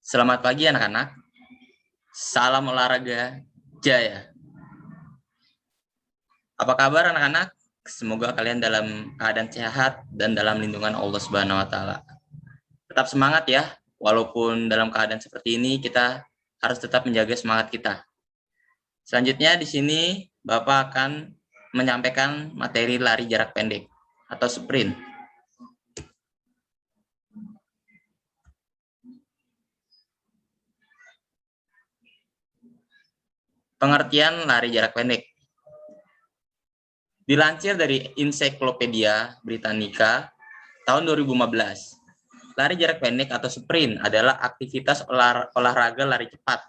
Selamat pagi anak-anak. Salam olahraga jaya. Apa kabar anak-anak? Semoga kalian dalam keadaan sehat dan dalam lindungan Allah Subhanahu wa taala. Tetap semangat ya. Walaupun dalam keadaan seperti ini kita harus tetap menjaga semangat kita. Selanjutnya di sini Bapak akan menyampaikan materi lari jarak pendek atau sprint. Pengertian lari jarak pendek. Dilansir dari Ensiklopedia Britannica tahun 2015, lari jarak pendek atau sprint adalah aktivitas olahraga lari cepat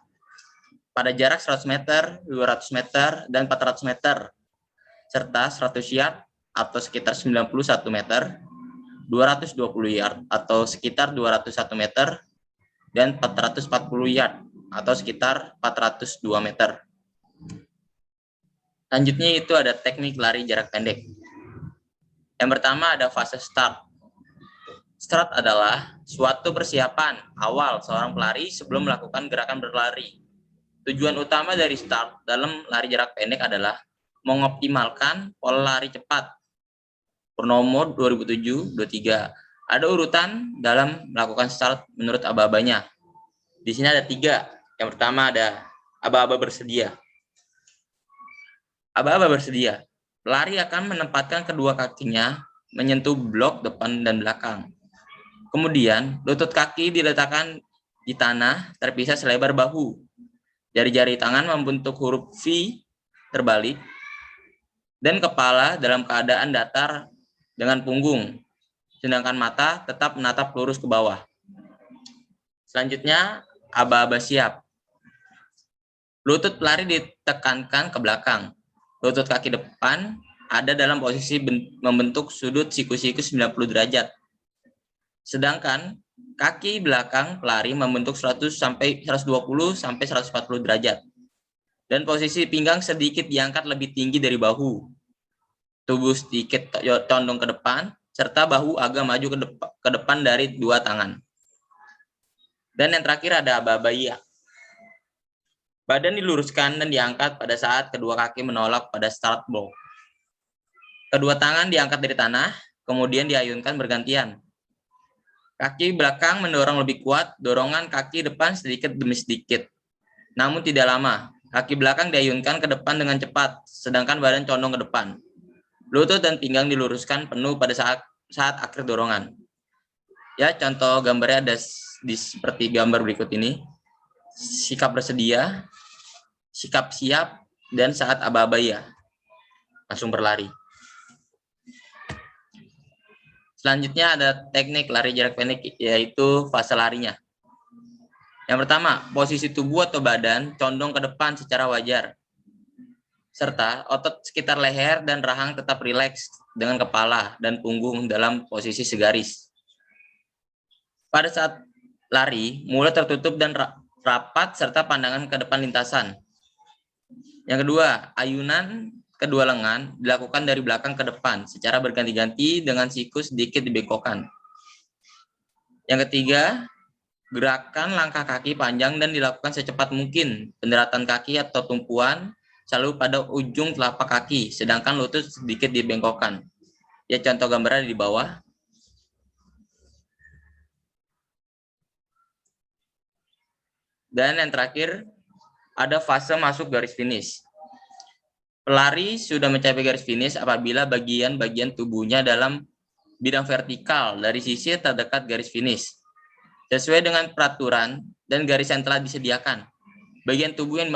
pada jarak 100 meter, 200 meter, dan 400 meter, serta 100 yard atau sekitar 91 meter, 220 yard atau sekitar 201 meter, dan 440 yard atau sekitar 402 meter. Selanjutnya itu ada teknik lari jarak pendek. Yang pertama ada fase start. Start adalah suatu persiapan awal seorang pelari sebelum melakukan gerakan berlari. Tujuan utama dari start dalam lari jarak pendek adalah mengoptimalkan pola lari cepat. Purnomo 2007-23. Ada urutan dalam melakukan start menurut aba-abanya. Di sini ada 3. Yang pertama ada aba-aba bersedia. Aba-aba bersedia. Pelari akan menempatkan kedua kakinya menyentuh blok depan dan belakang. Kemudian, lutut kaki diletakkan di tanah terpisah selebar bahu. Jari-jari tangan membentuk huruf V terbalik dan kepala dalam keadaan datar dengan punggung, sedangkan mata tetap menatap lurus ke bawah. Selanjutnya, aba-aba siap. Lutut pelari ditekankan ke belakang. Lutut kaki depan ada dalam posisi membentuk sudut siku-siku 90 derajat. Sedangkan kaki belakang pelari membentuk 100 sampai 120 sampai 140 derajat. Dan posisi pinggang sedikit diangkat lebih tinggi dari bahu. Tubuh sedikit condong ke depan serta bahu agak maju ke depan dari dua tangan. Dan yang terakhir ada aba-aba iya. Badan diluruskan dan diangkat pada saat kedua kaki menolak pada start block. Kedua tangan diangkat dari tanah, kemudian diayunkan bergantian. Kaki belakang mendorong lebih kuat, dorongan kaki depan sedikit demi sedikit. Namun tidak lama, kaki belakang diayunkan ke depan dengan cepat, sedangkan badan condong ke depan. Lutut dan pinggang diluruskan penuh pada saat akhir dorongan. Ya, contoh gambarnya ada seperti gambar berikut ini. Sikap bersedia, sikap siap, dan saat aba-aba ya. Langsung berlari. Selanjutnya ada teknik lari jarak pendek, yaitu fase larinya. Yang pertama, posisi tubuh atau badan condong ke depan secara wajar. Serta otot sekitar leher dan rahang tetap rileks dengan kepala dan punggung dalam posisi segaris. Pada saat lari, mulut tertutup dan rapat serta pandangan ke depan lintasan. Yang kedua, ayunan kedua lengan dilakukan dari belakang ke depan secara berganti-ganti dengan siku sedikit dibengkokkan. Yang ketiga, gerakan langkah kaki panjang dan dilakukan secepat mungkin. Pendaratan kaki atau tumpuan selalu pada ujung telapak kaki, sedangkan lutut sedikit dibengkokkan. Ya, contoh gambarnya di bawah. Dan yang terakhir, ada fase masuk garis finish. Pelari sudah mencapai garis finish apabila bagian-bagian tubuhnya dalam bidang vertikal dari sisi terdekat garis finish. Sesuai dengan peraturan dan garis yang telah disediakan. Bagian tubuh yang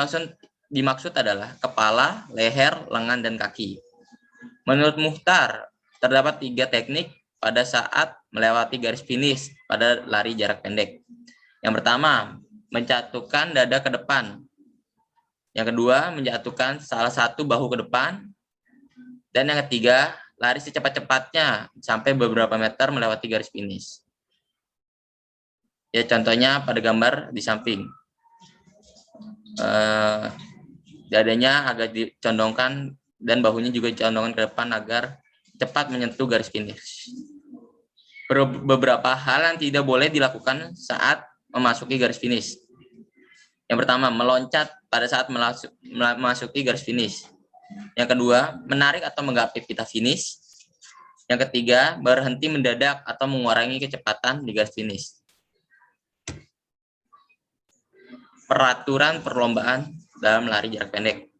dimaksud adalah kepala, leher, lengan, dan kaki. Menurut Muhtar, terdapat 3 teknik pada saat melewati garis finish pada lari jarak pendek. Yang pertama, menjatuhkan dada ke depan. Yang kedua, menjatuhkan salah satu bahu ke depan. Dan yang ketiga, lari secepat-cepatnya sampai beberapa meter melewati garis finish. Ya, contohnya pada gambar di samping. Dadanya agak dicondongkan dan bahunya juga dicondongkan ke depan agar cepat menyentuh garis finish. Beberapa hal yang tidak boleh dilakukan saat memasuki garis finish. Yang pertama, meloncat pada saat memasuki garis finish. Yang kedua, menarik atau menggapai pita finish. Yang ketiga, berhenti mendadak atau mengurangi kecepatan di garis finish. Peraturan perlombaan dalam lari jarak pendek.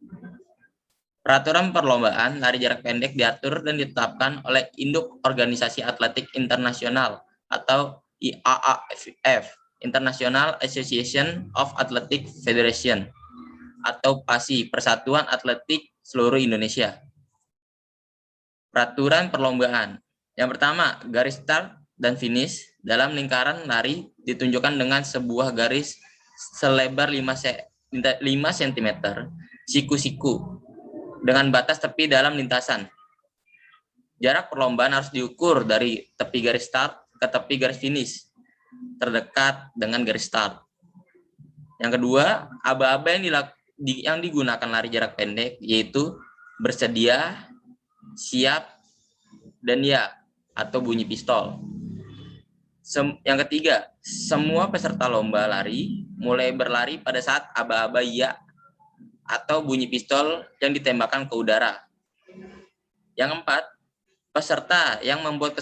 Peraturan perlombaan lari jarak pendek diatur dan ditetapkan oleh Induk Organisasi Atletik Internasional atau IAAF, International Association of Athletic Federation, atau PASI, Persatuan Atletik Seluruh Indonesia. Peraturan perlombaan. Yang pertama, garis start dan finish dalam lingkaran lari ditunjukkan dengan sebuah garis selebar 5 cm, siku-siku, dengan batas tepi dalam lintasan. Jarak perlombaan harus diukur dari tepi garis start ke tepi garis finish, terdekat dengan garis start. Yang kedua, aba-aba yang digunakan lari jarak pendek yaitu bersedia, siap, dan ya, atau bunyi pistol. Yang ketiga, semua peserta lomba lari mulai berlari pada saat aba-aba ya atau bunyi pistol yang ditembakkan ke udara. Yang keempat, peserta yang membuat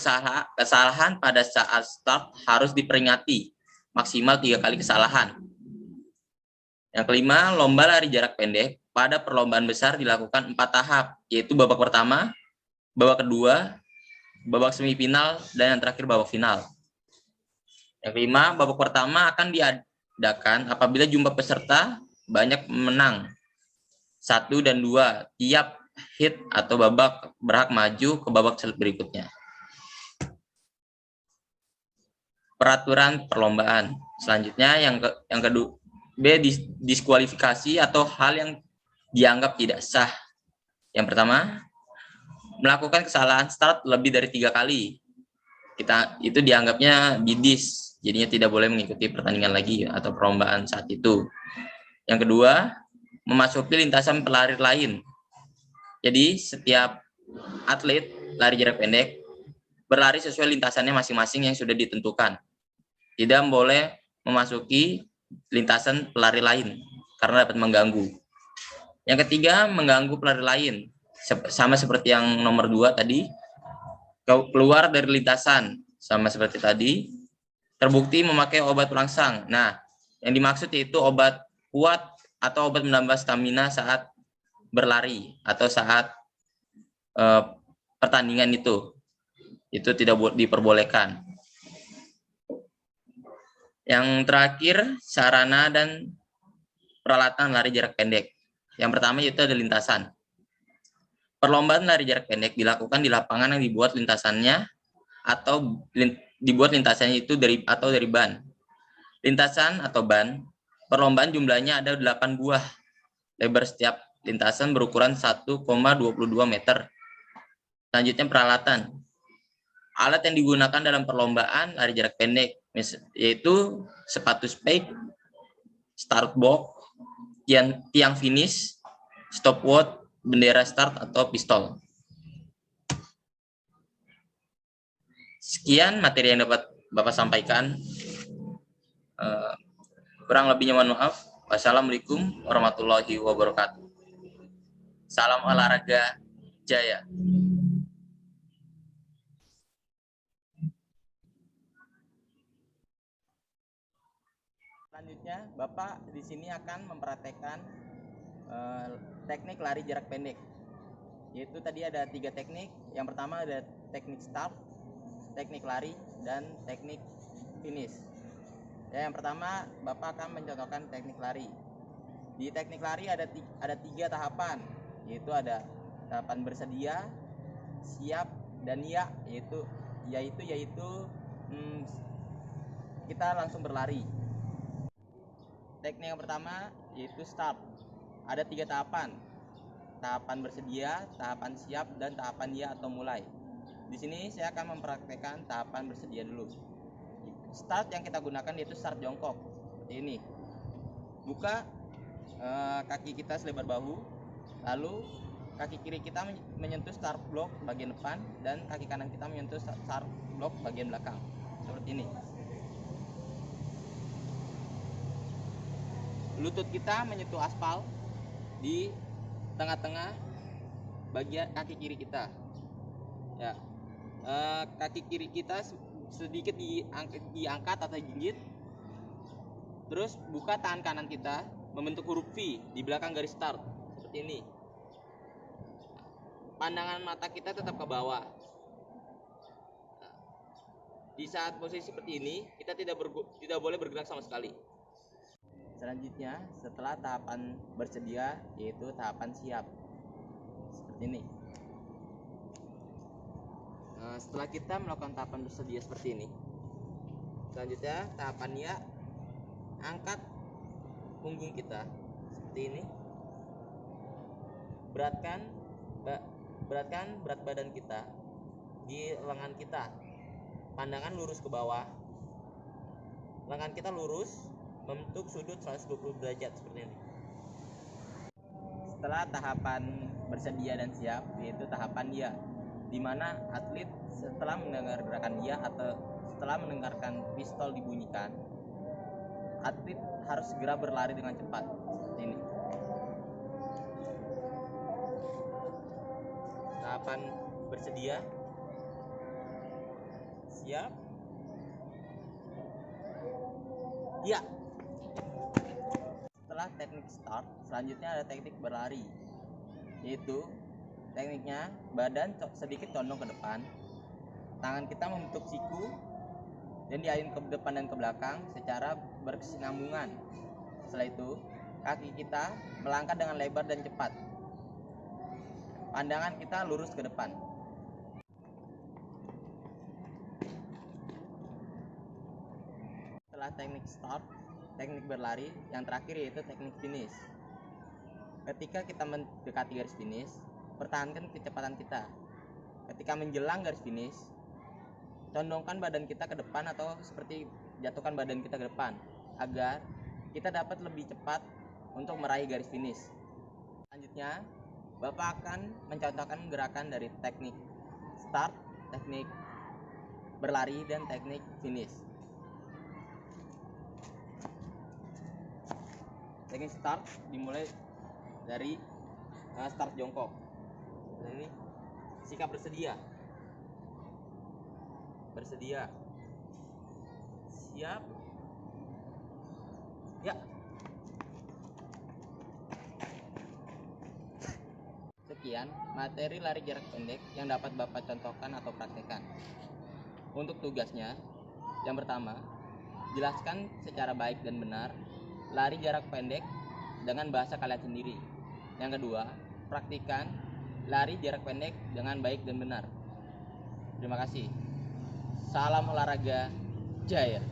kesalahan pada saat start harus diperingati maksimal 3 kali kesalahan. Yang kelima, lomba lari jarak pendek pada perlombaan besar dilakukan 4 tahap, yaitu babak pertama, babak kedua, babak semifinal, dan yang terakhir babak final. Yang kelima, babak pertama akan diadakan apabila jumlah peserta banyak menang 1 dan 2 tiap hit atau babak berhak maju ke babak berikutnya. Peraturan perlombaan. Selanjutnya yang kedua, B, diskualifikasi atau hal yang dianggap tidak sah. Yang pertama, melakukan kesalahan start lebih dari 3 kali. Itu dianggapnya bidis, jadinya tidak boleh mengikuti pertandingan lagi atau perlombaan saat itu. Yang kedua, memasuki lintasan pelari lain. Jadi setiap atlet lari jarak pendek berlari sesuai lintasannya masing-masing yang sudah ditentukan. Tidak boleh memasuki lintasan pelari lain karena dapat mengganggu. Yang ketiga, mengganggu pelari lain. Sama seperti yang nomor 2 tadi, keluar dari lintasan, sama seperti tadi, terbukti memakai obat perangsang. Nah, yang dimaksud yaitu obat kuat atau obat menambah stamina saat berlari atau saat pertandingan itu tidak diperbolehkan. Yang terakhir, sarana dan peralatan lari jarak pendek. Yang pertama yaitu ada lintasan. Perlombaan lari jarak pendek dilakukan di lapangan yang dibuat lintasannya atau dibuat lintasannya itu dari ban. Lintasan atau ban, perlombaan jumlahnya ada 8 buah. Lebar setiap lintasan berukuran 1,22 meter. Selanjutnya peralatan. Alat yang digunakan dalam perlombaan lari jarak pendek yaitu sepatu spike, start box, tiang finish, stopwatch, bendera start atau pistol. Sekian materi yang dapat Bapak sampaikan. Kurang lebihnya mohon maaf. Wassalamualaikum warahmatullahi wabarakatuh. Salam olahraga jaya. Selanjutnya, Bapak di sini akan mempraktekkan teknik lari jarak pendek. Yaitu tadi ada 3 teknik. Yang pertama ada teknik start, teknik lari, dan teknik finish. Ya, yang pertama, Bapak akan mencontohkan teknik lari. Di teknik lari ada 3 tahapan, yaitu ada tahapan bersedia, siap, dan ya, yaitu kita langsung berlari. Teknik yang pertama yaitu start. Ada 3 tahapan. Tahapan bersedia, tahapan siap, dan tahapan ya atau mulai. Di sini saya akan mempraktekkan tahapan bersedia dulu. Start yang kita gunakan yaitu start jongkok. Seperti ini. Buka kaki kita selebar bahu, lalu kaki kiri kita menyentuh start block bagian depan dan kaki kanan kita menyentuh start block bagian belakang. Seperti ini. lutut kita menyentuh aspal di tengah-tengah bagian kaki kiri kita. Ya, kaki kiri kita sedikit diangkat atau digigit. Terus buka tangan kanan kita membentuk huruf V di belakang garis start seperti ini. Pandangan mata kita tetap ke bawah. Nah, di saat posisi seperti ini kita tidak boleh bergerak sama sekali. Selanjutnya, setelah tahapan bersedia, yaitu tahapan siap. Seperti ini. Nah, setelah kita melakukan tahapan bersedia seperti ini, selanjutnya tahapannya angkat punggung kita seperti ini. Beratkan berat badan kita di lengan kita. Pandangan lurus ke bawah. Lengan kita lurus membentuk sudut 120 derajat seperti ini. Setelah tahapan bersedia dan siap, yaitu tahapan ya, di mana atlet setelah mendengar gerakan ya atau setelah mendengarkan pistol dibunyikan, atlet harus segera berlari dengan cepat seperti ini. Tahapan bersedia, siap, ya. Setelah teknik start, selanjutnya ada teknik berlari, yaitu tekniknya badan sedikit condong ke depan, tangan kita membentuk siku dan diayun ke depan dan ke belakang secara berkesinambungan. Setelah itu kaki kita melangkah dengan lebar dan cepat. Pandangan kita lurus ke depan. Setelah teknik start, teknik berlari, yang terakhir yaitu teknik finish. Ketika kita mendekati garis finish, pertahankan kecepatan kita. Ketika menjelang garis finish, condongkan badan kita ke depan atau seperti jatuhkan badan kita ke depan agar kita dapat lebih cepat untuk meraih garis finish. Selanjutnya, Bapak akan mencontohkan gerakan dari teknik start, teknik berlari, dan teknik finish. Teknik start dimulai dari start jongkok. Ini sikap bersedia. Bersedia. Siap. Ya. Sekian materi lari jarak pendek yang dapat Bapak contohkan atau praktekkan. Untuk tugasnya, yang pertama, jelaskan secara baik dan benar lari jarak pendek dengan bahasa kalian sendiri. Yang kedua, praktikan lari jarak pendek dengan baik dan benar. Terima kasih. Salam olahraga jaya.